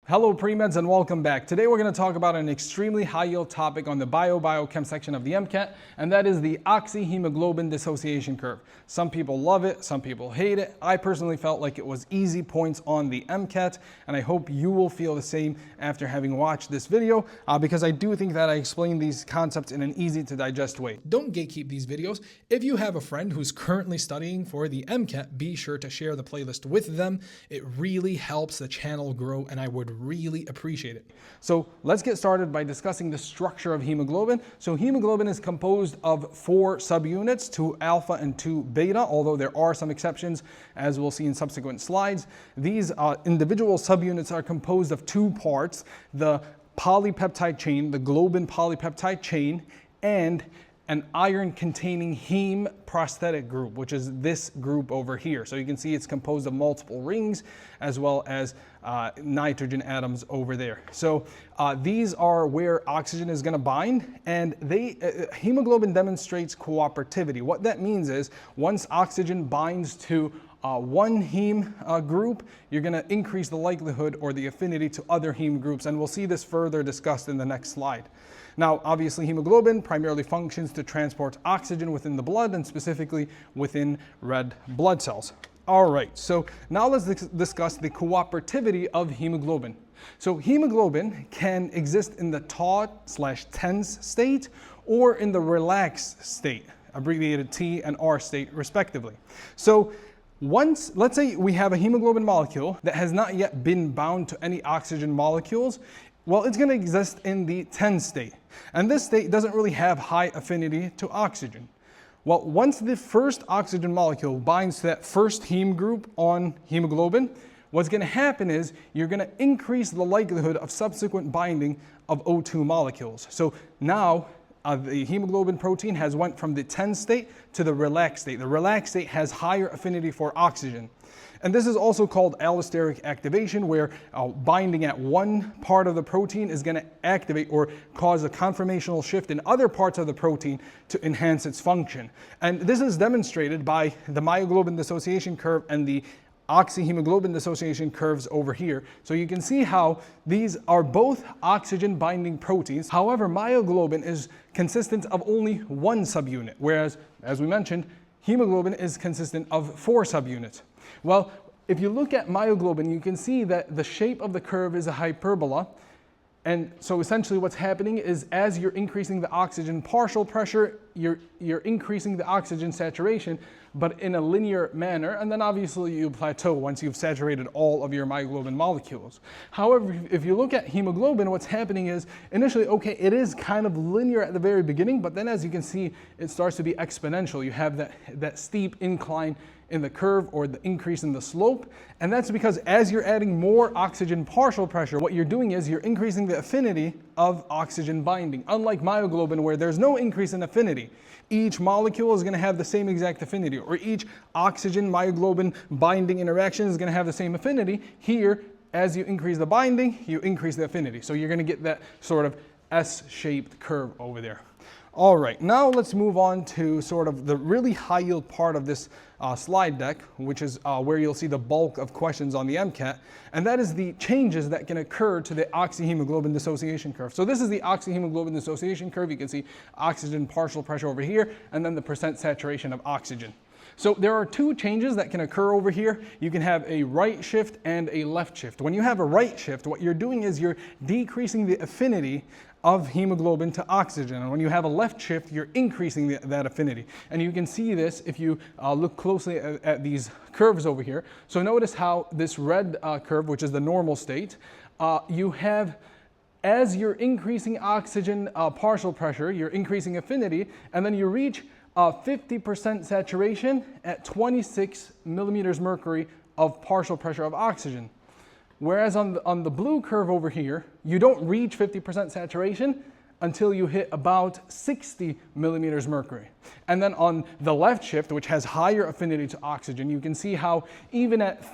Hello pre-meds and welcome back. Today we're going to talk about an extremely high-yield topic on the biochem section of the MCAT, and that is the oxyhemoglobin dissociation curve. Some people love it, some people hate it. I personally felt like it was easy points on the MCAT, and I hope you will feel the same after having watched this video, because I do think that I explain these concepts in an easy to digest way. Don't gatekeep these videos. If you have a friend who's currently studying for the MCAT, be sure to share the playlist with them. It really helps the channel grow, and I would really appreciate it. So let's get started by discussing the structure of hemoglobin. So hemoglobin is composed of 4 subunits, 2 alpha and 2 beta, although there are some exceptions, as we'll see in subsequent slides. These individual subunits are composed of 2 parts, the polypeptide chain, the globin polypeptide chain, and an iron-containing heme prosthetic group, which is this group over here. So you can see it's composed of multiple rings as well as nitrogen atoms over there. So these are where oxygen is going to bind, and hemoglobin demonstrates cooperativity. What that means is once oxygen binds to one heme group, you're going to increase the likelihood or the affinity to other heme groups, and we'll see this further discussed in the next slide. Now, obviously, hemoglobin primarily functions to transport oxygen within the blood and specifically within red blood cells. All right, so now let's discuss the cooperativity of hemoglobin. So hemoglobin can exist in the taut/tense state or in the relaxed state, abbreviated T and R state respectively. So let's say we have a hemoglobin molecule that has not yet been bound to any oxygen molecules. Well, it's going to exist in the tense state. And this state doesn't really have high affinity to oxygen. Well, once the first oxygen molecule binds to that first heme group on hemoglobin, what's going to happen is you're going to increase the likelihood of subsequent binding of O2 molecules. So now the hemoglobin protein has went from the tense state to the relaxed state. The relaxed state has higher affinity for oxygen. And this is also called allosteric activation, where binding at one part of the protein is going to activate or cause a conformational shift in other parts of the protein to enhance its function. And this is demonstrated by the myoglobin dissociation curve and the oxyhemoglobin dissociation curves over here. So you can see how these are both oxygen binding proteins. However, myoglobin is consistent of only one subunit, whereas, as we mentioned, hemoglobin is consistent of 4 subunits. Well, if you look at myoglobin, you can see that the shape of the curve is a hyperbola. And so essentially what's happening is as you're increasing the oxygen partial pressure, you're increasing the oxygen saturation, but in a linear manner, and then obviously you plateau once you've saturated all of your myoglobin molecules. However, if you look at hemoglobin, what's happening is initially, okay, it is kind of linear at the very beginning, but then as you can see, it starts to be exponential. You have that steep incline in the curve, or the increase in the slope, and that's because as you're adding more oxygen partial pressure, what you're doing is you're increasing the affinity of oxygen binding. Unlike myoglobin, where there's no increase in affinity, each molecule is going to have the same exact affinity, or each oxygen myoglobin binding interaction is going to have the same affinity. Here, as you increase the binding, you increase the affinity, so you're going to get that sort of S-shaped curve over there. All right, now let's move on to sort of the really high yield part of this slide deck, which is where you'll see the bulk of questions on the MCAT, and that is the changes that can occur to the oxyhemoglobin dissociation curve. So this is the oxyhemoglobin dissociation curve. You can see oxygen partial pressure over here, and then the percent saturation of oxygen. So there are 2 changes that can occur over here. You can have a right shift and a left shift. When you have a right shift, what you're doing is you're decreasing the affinity of hemoglobin to oxygen. And when you have a left shift, you're increasing that affinity. And you can see this if you look closely at these curves over here. So notice how this red curve, which is the normal state, you have, as you're increasing oxygen partial pressure, you're increasing affinity, and then you reach 50% saturation at 26 millimeters mercury of partial pressure of oxygen. Whereas on the blue curve over here, you don't reach 50% saturation until you hit about 60 millimeters mercury. And then on the left shift, which has higher affinity to oxygen, you can see how even at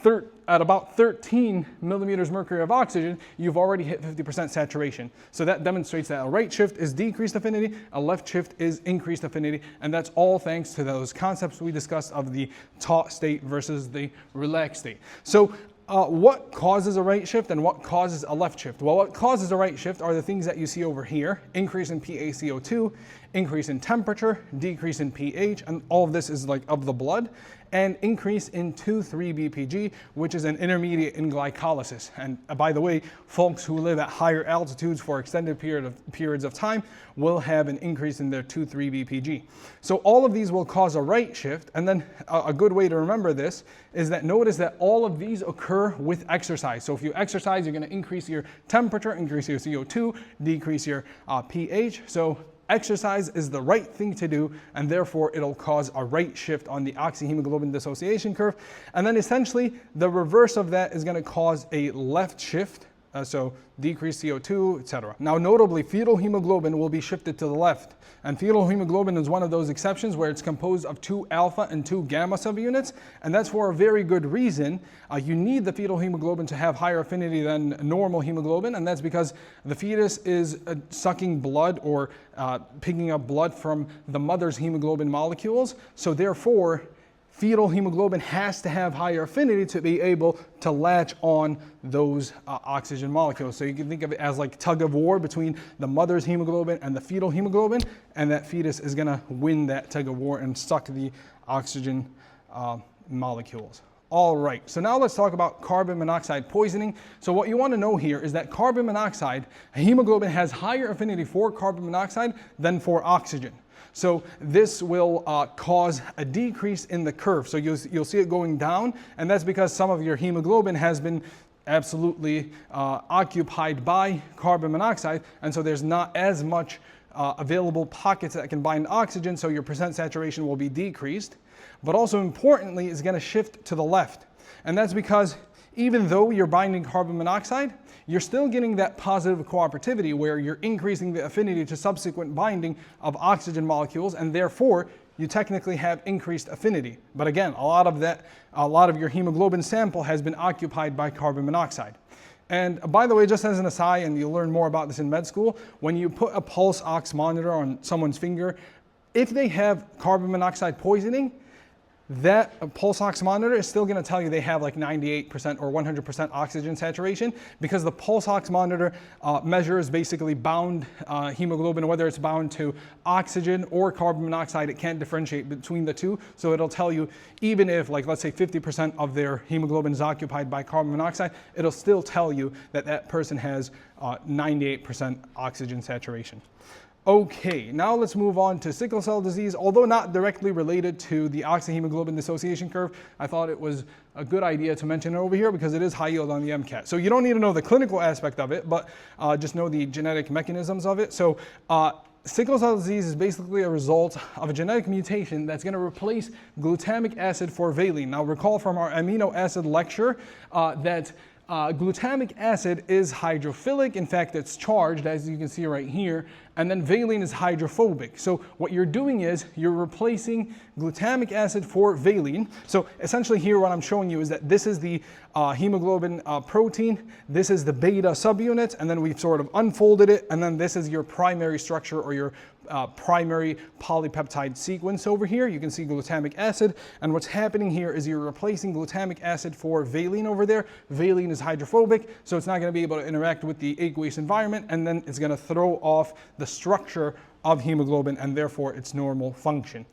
about 13 millimeters mercury of oxygen, you've already hit 50% saturation. So that demonstrates that a right shift is decreased affinity, a left shift is increased affinity, and that's all thanks to those concepts we discussed of the taut state versus the relaxed state. So what causes a right shift and what causes a left shift? Well, what causes a right shift are the things that you see over here: increase in PaCO2, increase in temperature, decrease in pH, and all of this is like of the blood, and increase in 2,3-BPG, which is an intermediate in glycolysis. And by the way, folks who live at higher altitudes for extended periods of time will have an increase in their 2,3-BPG. So all of these will cause a right shift. And then a good way to remember this is that notice that all of these occur with exercise. So if you exercise, you're going to increase your temperature, increase your CO2, decrease your pH. So exercise is the right thing to do, and therefore it'll cause a right shift on the oxyhemoglobin dissociation curve. And then essentially the reverse of that is going to cause a left shift, so decreased CO2, etc. Now notably, fetal hemoglobin will be shifted to the left. And fetal hemoglobin is one of those exceptions where it's composed of 2 alpha and 2 gamma subunits, and that's for a very good reason. You need the fetal hemoglobin to have higher affinity than normal hemoglobin, and that's because the fetus is sucking blood or picking up blood from the mother's hemoglobin molecules. So therefore, fetal hemoglobin has to have higher affinity to be able to latch on those oxygen molecules. So you can think of it as like tug of war between the mother's hemoglobin and the fetal hemoglobin, and that fetus is going to win that tug of war and suck the oxygen molecules. All right, so now let's talk about carbon monoxide poisoning. So what you want to know here is that carbon monoxide, hemoglobin has higher affinity for carbon monoxide than for oxygen. So this will cause a decrease in the curve. So you'll see it going down, and that's because some of your hemoglobin has been absolutely occupied by carbon monoxide, and so there's not as much available pockets that can bind oxygen, so your percent saturation will be decreased. But also importantly, it's going to shift to the left, and that's because even though you're binding carbon monoxide, you're still getting that positive cooperativity where you're increasing the affinity to subsequent binding of oxygen molecules, and therefore you technically have increased affinity. But again, a lot of your hemoglobin sample has been occupied by carbon monoxide. And by the way, just as an aside, and you'll learn more about this in med school, when you put a pulse ox monitor on someone's finger, if they have carbon monoxide poisoning, that pulse ox monitor is still going to tell you they have like 98% or 100% oxygen saturation, because the pulse ox monitor measures basically bound hemoglobin, whether it's bound to oxygen or carbon monoxide. It can't differentiate between the two, so it'll tell you even if, like, let's say 50% of their hemoglobin is occupied by carbon monoxide, it'll still tell you that that person has 98% oxygen saturation. Okay, now let's move on to sickle cell disease. Although not directly related to the oxyhemoglobin dissociation curve, I thought it was a good idea to mention it over here because it is high yield on the MCAT. So you don't need to know the clinical aspect of it, but just know the genetic mechanisms of it. So sickle cell disease is basically a result of a genetic mutation that's going to replace glutamic acid for valine. Now recall from our amino acid lecture that glutamic acid is hydrophilic. In fact, it's charged, as you can see right here, and then valine is hydrophobic. So what you're doing is you're replacing glutamic acid for valine. So essentially here what I'm showing you is that this is the hemoglobin protein, this is the beta subunit, and then we've sort of unfolded it, and then this is your primary structure or your primary polypeptide sequence over here. You can see glutamic acid, and what's happening here is you're replacing glutamic acid for valine over there. Valine is hydrophobic, so it's not going to be able to interact with the aqueous environment, and then it's going to throw off the structure of hemoglobin and therefore its normal function.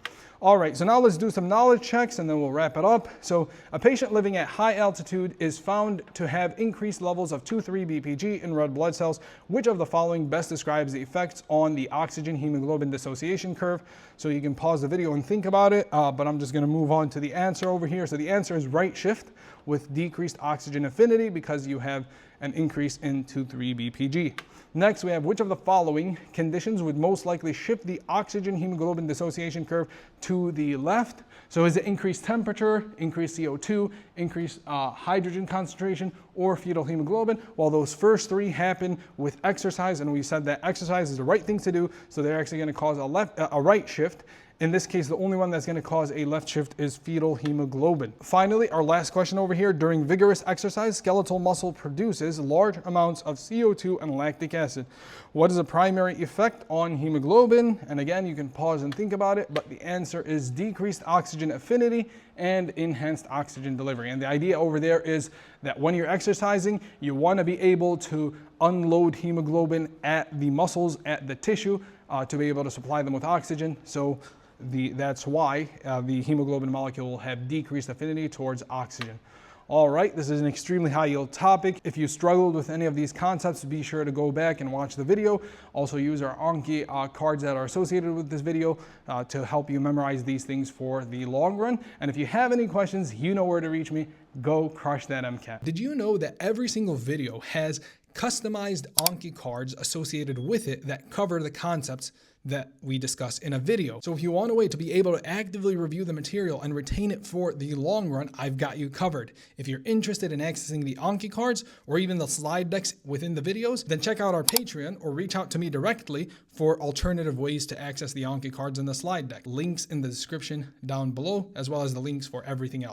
All right, so now let's do some knowledge checks and then we'll wrap it up. So a patient living at high altitude is found to have increased levels of 2,3-BPG in red blood cells. Which of the following best describes the effects on the oxygen hemoglobin dissociation curve? So you can pause the video and think about it, but I'm just going to move on to the answer over here. So the answer is right shift with decreased oxygen affinity because you have an increase in 2,3-BPG. Next, we have which of the following conditions would most likely shift the oxygen hemoglobin dissociation curve to the left? So is it increased temperature, increased CO2, increased hydrogen concentration, or fetal hemoglobin? Well, those first three happen with exercise, and we said that exercise is the right thing to do, so they're actually going to cause a right shift. In this case, the only one that's going to cause a left shift is fetal hemoglobin. Finally, our last question over here. During vigorous exercise, skeletal muscle produces large amounts of CO2 and lactic acid. What is the primary effect on hemoglobin? And again, you can pause and think about it, but the answer is decreased oxygen affinity and enhanced oxygen delivery. And the idea over there is that when you're exercising, you want to be able to unload hemoglobin at the muscles, at the tissue, to be able to supply them with oxygen. So that's why the hemoglobin molecule will have decreased affinity towards oxygen. All right, this is an extremely high yield topic. If you struggled with any of these concepts, be sure to go back and watch the video. Also use our Anki cards that are associated with this video to help you memorize these things for the long run. And if you have any questions, you know where to reach me. Go crush that MCAT. Did you know that every single video has customized Anki cards associated with it that cover the concepts that we discuss in a video? So if you want a way to be able to actively review the material and retain it for the long run, I've got you covered. If you're interested in accessing the Anki cards or even the slide decks within the videos, then check out our Patreon or reach out to me directly for alternative ways to access the Anki cards and the slide deck. Links in the description down below, as well as the links for everything else.